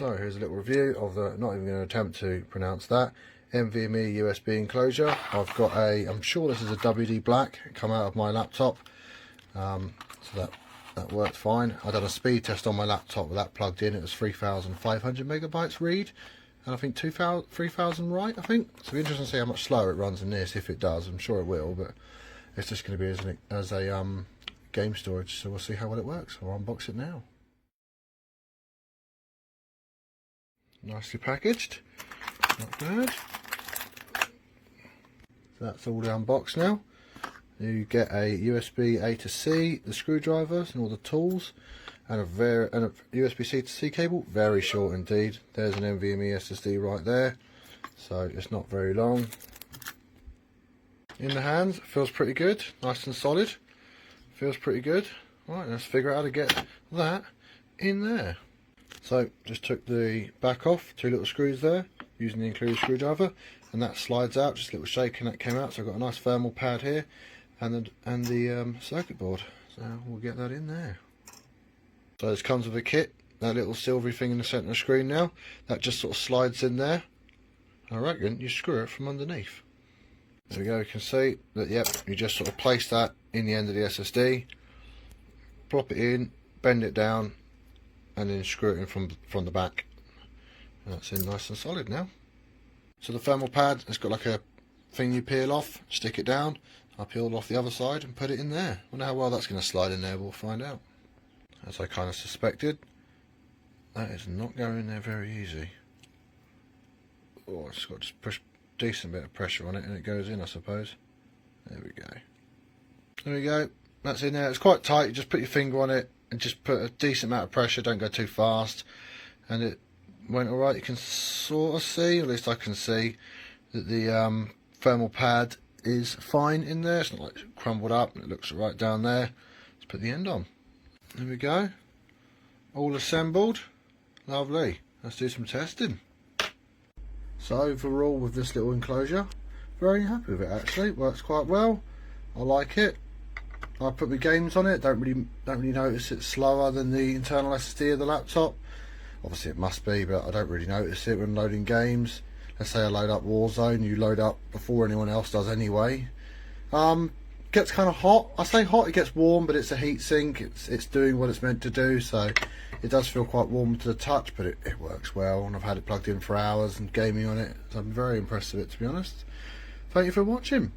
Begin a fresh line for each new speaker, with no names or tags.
So here's a little review of the, not even going to attempt to pronounce that, NVMe USB enclosure. I've got a, I'm sure this is a WD black, come out of my laptop, so that worked fine. I done a speed test on my laptop with that plugged in. It was 3,500 megabytes read, and I think 3,000 write, I think. So it'll be interesting to see how much slower it runs than this, if it does. I'm sure it will, but it's just going to be as a game storage, so we'll see how well it works. I'll unbox it now. Nicely packaged, not bad. So that's all unboxed now. You get a USB A to C, the screwdrivers and all the tools, and a USB C to C cable, very short indeed. There's an NVMe SSD right there, so it's not very long. In the hands, it feels pretty good, nice and solid, feels pretty good. Right, let's figure out how to get that in there. So just took the back off, 2 little screws there, using the included screwdriver, and that slides out, just a little shake and that came out. So I've got a nice thermal pad here, and the circuit board. So we'll get that in there. So this comes with a kit, that little silvery thing in the centre of the screen now, that just sort of slides in there. I reckon you screw it from underneath. There we go, you can see that, yep, you just sort of place that in the end of the SSD, plop it in, bend it down, and then screw it in from the back. And that's in nice and solid now. So the thermal pad, it's got like a thing you peel off, stick it down. I peeled off the other side and put it in there. Wonder how well that's going to slide in there, we'll find out. As I kind of suspected, that is not going in there very easy. Oh, it's got to push a decent bit of pressure on it and it goes in, I suppose. There we go. There we go, that's in there. It's quite tight, you just put your finger on it and just put a decent amount of pressure, don't go too fast, and it went alright. You can sort of see, at least I can see, that the thermal pad is fine in there. It's not like crumbled up, it looks right down there. Let's put the end on. There we go, all assembled. Lovely, let's do some testing. So overall with this little enclosure, very happy with it actually. It works quite well, I like it. I put my games on it, don't really notice it's slower than the internal SSD of the laptop. Obviously it must be, but I don't really notice it when loading games. Let's say I load up Warzone, you load up before anyone else does anyway. Gets kind of hot. I say hot, it gets warm, but it's a heat sink. It's doing what it's meant to do, so it does feel quite warm to the touch, but it works well, and I've had it plugged in for hours and gaming on it, so I'm very impressed with it, to be honest. Thank you for watching.